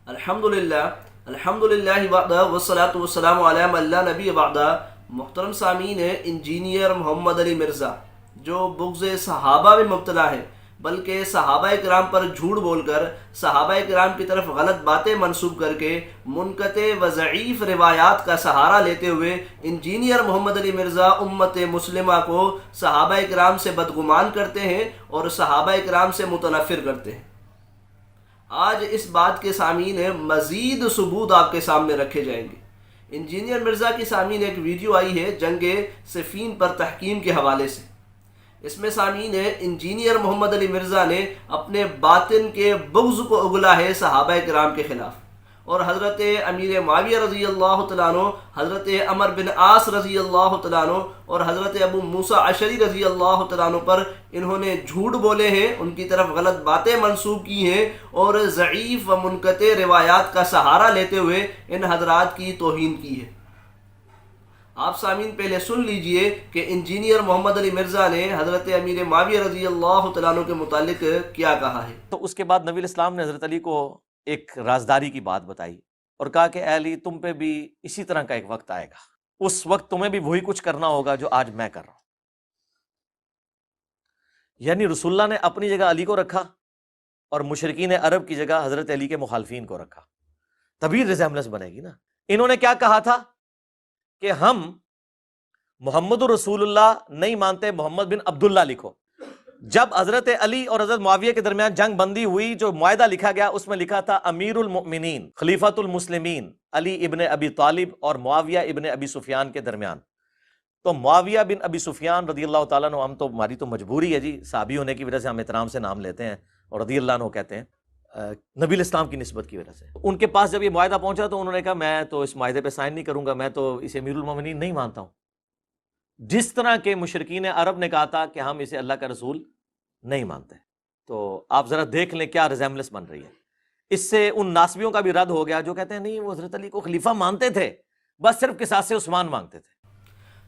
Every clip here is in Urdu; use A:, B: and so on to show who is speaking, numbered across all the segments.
A: الحمدللہ وحدہ والصلاۃ والسلام علی من لا نبی بعدہ۔ محترم سامعین، انجینئر محمد علی مرزا جو بغض صحابہ میں مبتلا ہے، بلکہ صحابہ کرام پر جھوٹ بول کر صحابہ کرام کی طرف غلط باتیں منسوب کر کے منقطع و ضعیف روایات کا سہارا لیتے ہوئے انجینئر محمد علی مرزا امت مسلمہ کو صحابہ کرام سے بدگمان کرتے ہیں اور صحابہ کرام سے متنفر کرتے ہیں۔ آج اس بات کے سامعین مزید ثبوت آپ کے سامنے رکھے جائیں گے۔ انجینئر مرزا کی سامعین ایک ویڈیو آئی ہے جنگ صفین پر تحکیم کے حوالے سے۔ اس میں سامعین انجینئر محمد علی مرزا نے اپنے باطن کے بغض کو اگلا ہے صحابہ کرام کے خلاف، اور حضرت امیر معاویہ رضی اللہ تعالیٰ عنہ، حضرت عمر بن عاص رضی اللہ تعالیٰ عنہ اور حضرت ابو موسیٰ اشعری رضی اللہ تعالیٰ عنہ پر انہوں نے جھوٹ بولے ہیں، ان کی طرف غلط باتیں منسوب کی ہیں اور ضعیف و منقطع روایات کا سہارا لیتے ہوئے ان حضرات کی توہین کی ہے۔ آپ سامعین پہلے سن لیجئے کہ انجینئر محمد علی مرزا نے حضرت امیر معاویہ رضی اللہ تعالیٰ عنہ کے متعلق کیا کہا ہے۔
B: تو اس کے بعد نبی الاسلام نے حضرت علی کو ایک رازداری کی بات بتائی اور کہا کہ اے علی، تم پہ بھی اسی طرح کا ایک وقت آئے گا، اس وقت تمہیں بھی وہی کچھ کرنا ہوگا جو آج میں کر رہا ہوں۔ یعنی رسول اللہ نے اپنی جگہ علی کو رکھا اور مشرکین عرب کی جگہ حضرت علی کے مخالفین کو رکھا، تبھی ریزیمبلنس بنے گی نا۔ انہوں نے کیا کہا تھا کہ ہم محمد رسول اللہ نہیں مانتے، محمد بن عبداللہ لکھو۔ جب حضرت علی اور حضرت معاویہ کے درمیان جنگ بندی ہوئی، جو معاہدہ لکھا گیا اس میں لکھا تھا امیر المؤمنین خلیفۃ المسلمین علی ابن ابی طالب اور معاویہ ابن ابی سفیان کے درمیان۔ تو معاویہ بن ابی سفیان رضی اللہ تعالیٰ عنہ، ہماری تو مجبوری ہے جی، صحابی ہونے کی وجہ سے ہم احترام سے نام لیتے ہیں اور رضی اللہ عنہ کہتے ہیں، نبی الاسلام کی نسبت کی وجہ سے۔ ان کے پاس جب یہ معاہدہ پہنچا تو انہوں نے کہا میں تو اس معاہدے پہ سائن نہیں کروں گا، میں تو اسے امیر المومنین نہیں مانتا ہوں۔ جس طرح کے مشرکین عرب نے کہا تھا کہ ہم اسے اللہ کا رسول نہیں مانتے۔ تو آپ ذرا دیکھ لیں کیا ریزیمبلنس بن رہی ہے۔ اس سے ان ناسبیوں کا بھی رد ہو گیا جو کہتے ہیں نہیں، وہ حضرت علی کو خلیفہ مانتے تھے، بس صرف قصاص عثمان مانگتے تھے۔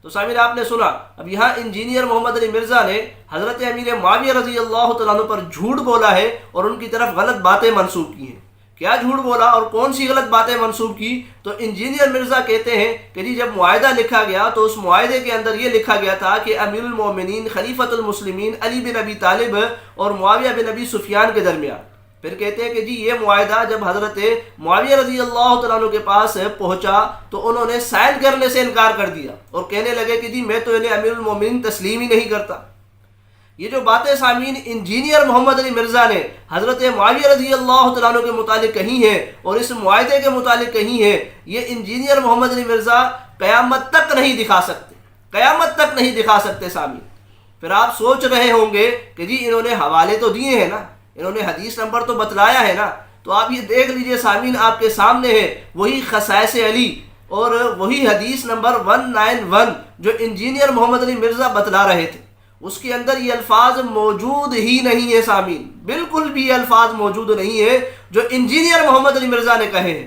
A: تو سامعین آپ نے سنا، اب یہاں انجینئر محمد علی مرزا نے حضرت امیر معاویہ رضی اللہ تعالیٰ عنہ پر جھوٹ بولا ہے اور ان کی طرف غلط باتیں منسوب کی ہیں۔ کیا جھوٹ بولا اور کون سی غلط باتیں منسوب کی؟ تو انجینئر مرزا کہتے ہیں کہ جی جب معاہدہ لکھا گیا تو اس معاہدے کے اندر یہ لکھا گیا تھا کہ امیر المومنین خلیفۃ المسلمین علی بن ابی طالب اور معاویہ بن ابی سفیان کے درمیان۔ پھر کہتے ہیں کہ جی یہ معاہدہ جب حضرت معاویہ رضی اللہ تعالیٰ عنہ کے پاس پہنچا تو انہوں نے سائن کرنے سے انکار کر دیا اور کہنے لگے کہ جی میں تو انہیں امیر المومنین تسلیم ہی نہیں کرتا۔ یہ جو باتیں سامعین انجینئر محمد علی مرزا نے حضرت معاویہ رضی اللہ تعالیٰ عنہ کے متعلق کہی ہیں اور اس معاہدے کے متعلق کہی ہیں، یہ انجینئر محمد علی مرزا قیامت تک نہیں دکھا سکتے، قیامت تک نہیں دکھا سکتے سامعین۔ پھر آپ سوچ رہے ہوں گے کہ جی انہوں نے حوالے تو دیے ہیں نا، انہوں نے حدیث نمبر تو بتلایا ہے نا، تو آپ یہ دیکھ لیجئے سامعین، آپ کے سامنے ہے وہی خصائص علی اور وہی حدیث نمبر 191 جو انجینئر محمد علی مرزا بتلا رہے تھے۔ اس کے اندر یہ الفاظ موجود ہی نہیں ہے سامعین، بالکل بھی یہ الفاظ موجود نہیں ہے جو انجینئر محمد علی مرزا نے کہے ہیں۔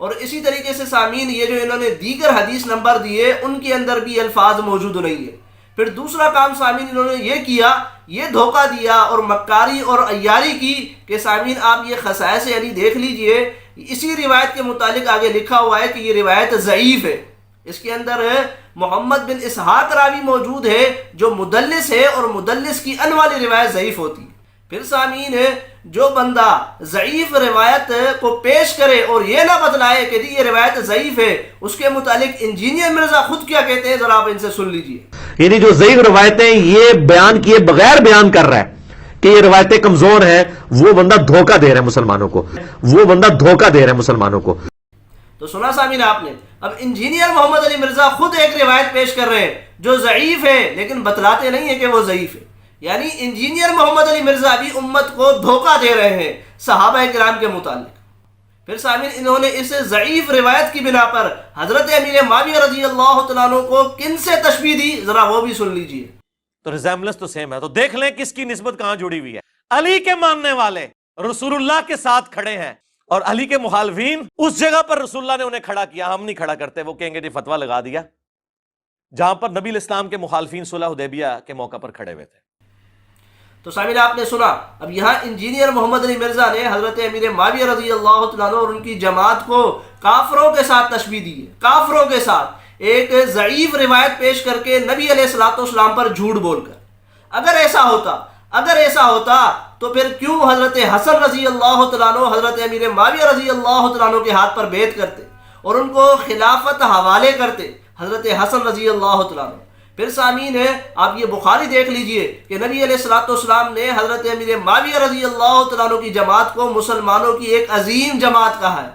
A: اور اسی طریقے سے سامعین یہ جو انہوں نے دیگر حدیث نمبر دیے ان کے اندر بھی الفاظ موجود نہیں ہے۔ پھر دوسرا کام سامعین انہوں نے یہ کیا، یہ دھوکہ دیا اور مکاری اور عیاری کی کہ سامعین آپ یہ خصائص علی دیکھ لیجئے، اسی روایت کے متعلق آگے لکھا ہوا ہے کہ یہ روایت ضعیف ہے، اس کے اندر محمد بن اسحاق راوی موجود ہے جو مدلس ہے اور مدلس کی ان والی روایت ضعیف ہوتی ہے۔ پھر سامعین جو بندہ ضعیف روایت کو پیش کرے اور یہ نہ بتلائے کہ یہ روایت ضعیف ہے، اس کے متعلق انجینئر مرزا خود کیا کہتے ہیں ذرا آپ ان سے سن لیجئے۔
C: یعنی جو ضعیف روایتیں یہ بیان کیے بغیر بیان کر رہا ہے کہ یہ روایتیں کمزور ہیں، وہ بندہ دھوکہ دے رہا ہے مسلمانوں کو، وہ بندہ دھوکہ دے رہا ہے مسلمانوں کو۔
A: تو سنا سامعین آپ نے، اب انجینئر محمد علی مرزا خود ایک روایت پیش کر رہے ہیں جو ضعیف ہے لیکن بتلاتے نہیں ہیں کہ وہ ضعیف ہے۔ یعنی انجینئر محمد علی مرزا بھی امت کو دھوکہ دے رہے ہیں صحابہ کرام کے متعلق۔ پھر سامعین انہوں نے اس ضعیف روایت کی بنا پر حضرت امیر معاویہ رضی اللہ تعالیٰ عنہ کو کن سے تشبیہ دی، ذرا وہ بھی سن لیجئے۔
B: تو ریزیمبلنس تو سیم ہے، تو دیکھ لیں کس کی نسبت کہاں جڑی ہوئی ہے۔ علی کے ماننے والے رسول اللہ کے ساتھ کھڑے ہیں اور علی کے مخالفین اس جگہ پر رسول اللہ نے انہیں کھڑا کیا، ہم نہیں کھڑا کرتے، وہ کہیں گے جی فتویٰ لگا دیا، جہاں پر نبی الاسلام کے مخالفین صلح حدیبیہ کے موقع پر کھڑے ہوئے تھے۔
A: تو سامعین آپ نے سنا، اب یہاں انجینئر محمد علی مرزا نے حضرت امیر معاویہ رضی اللہ تعالیٰ عنہ اور ان کی جماعت کو کافروں کے ساتھ تشبیہ دی ہے، کافروں کے ساتھ ایک ضعیف روایت پیش کر کے نبی علیہ الصلوۃ والسلام پر جھوٹ بول کر۔ اگر ایسا ہوتا تو پھر کیوں حضرت حسن رضی اللہ تعالیٰ عنہ حضرت امیر معاویہ رضی اللہ تعالیٰ عنہ کے ہاتھ پر بیعت کرتے اور ان کو خلافت حوالے کرتے، حضرت حسن رضی اللہ تعالیٰ عنہ۔ پھر سامعین آپ یہ بخاری دیکھ لیجئے کہ نبی علیہ الصلوۃ والسلام نے حضرت امیر معاویہ رضی اللہ تعالیٰ عنہ کی جماعت کو مسلمانوں کی ایک عظیم جماعت کہا ہے،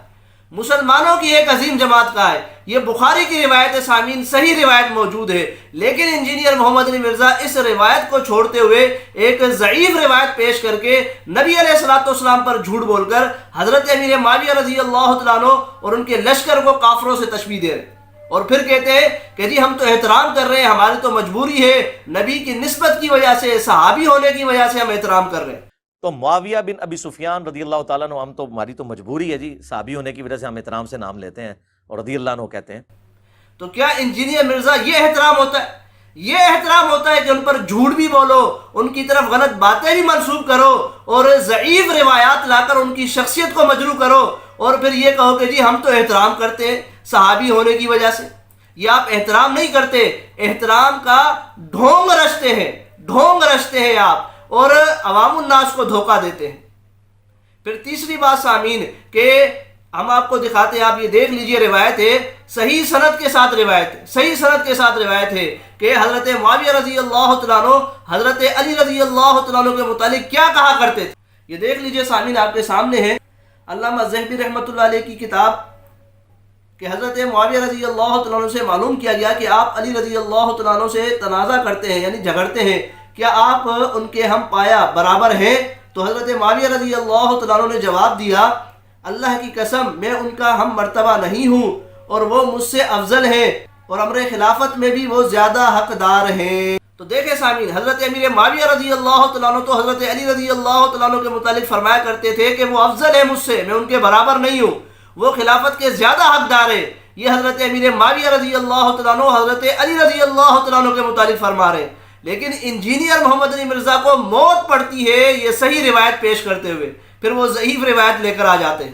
A: مسلمانوں کی ایک عظیم جماعت کہا ہے۔ یہ بخاری کی روایت سامعین صحیح روایت موجود ہے، لیکن انجینئر محمد علی مرزا اس روایت کو چھوڑتے ہوئے ایک ضعیف روایت پیش کر کے نبی علیہ الصلوۃ والسلام پر جھوٹ بول کر حضرت امیر معاویہ رضی اللہ تعالیٰ عنہ اور ان کے لشکر کو کافروں سے تشبیہ دے رہے، اور پھر کہتے ہیں کہ جی ہم تو احترام کر رہے ہیں، ہماری تو مجبوری ہے، نبی کی نسبت کی وجہ سے، صحابی ہونے کی وجہ سے ہم احترام کر رہے ہیں۔
B: تو معاویہ بن ابی سفیان رضی اللہ تعالیٰ عنہ، ہم تو ہماری تو مجبوری ہے جی، صحابی ہونے کی وجہ سے ہم احترام سے نام لیتے ہیں اور رضی اللہ عنہ کہتے ہیں۔
A: تو کیا انجینئر مرزا یہ احترام ہوتا ہے؟ یہ احترام ہوتا ہے کہ ان پر جھوٹ بھی بولو، ان کی طرف غلط باتیں بھی منسوب کرو اور ضعیف روایات لا کر ان کی شخصیت کو مجروح کرو، اور پھر یہ کہو کہ جی ہم تو احترام کرتے ہیں صحابی ہونے کی وجہ سے؟ یہ آپ احترام نہیں کرتے، احترام کا ڈھونگ رچتے ہیں آپ، اور عوام الناس کو دھوکہ دیتے ہیں۔ پھر تیسری بات سامعین کہ ہم آپ کو دکھاتے ہیں، آپ یہ دیکھ لیجئے روایت ہے، صحیح سند کے ساتھ روایت ہے کہ حضرت معاویہ رضی اللہ تعالیٰ عنہ حضرت علی رضی اللہ تعالیٰ عنہ کے متعلق کیا کہا کرتے تھے۔ یہ دیکھ لیجئے سامعین، آپ کے سامنے ہے علامہ ذہبی رحمۃ اللہ علیہ کی کتاب کہ حضرت معاویہ رضی اللہ تعالیٰ عنہ سے معلوم کیا گیا کہ آپ علی رضی اللہ تعالیٰ عنہ سے تنازع کرتے ہیں، یعنی جھگڑتے ہیں، کیا آپ ان کے ہم پایا برابر ہیں؟ تو حضرت معاویہ رضی اللہ تعالیٰ عنہ نے جواب دیا، اللہ کی قسم میں ان کا ہم مرتبہ نہیں ہوں، اور وہ مجھ سے افضل ہیں، اور امر خلافت میں بھی وہ زیادہ حقدار ہیں۔ تو دیکھیں سامعین، حضرت امیر معاویہ رضی اللہ تعالیٰ عنہ تو حضرت علی رضی اللہ تعالیٰ عنہ کے متعلق فرمایا کرتے تھے کہ وہ افضل ہے مجھ سے، میں ان کے برابر نہیں ہوں، وہ خلافت کے زیادہ حقدار ہے۔ یہ حضرت امیر معاویہ رضی اللہ تعالیٰ عنہ حضرت علی رضی اللہ تعالیٰ عنہ کے متعلق فرما رہے ہیں، لیکن انجینئر محمد علی مرزا کو موت پڑتی ہے یہ صحیح روایت پیش کرتے ہوئے، پھر وہ ضعیف روایت لے کر آ جاتے ہیں۔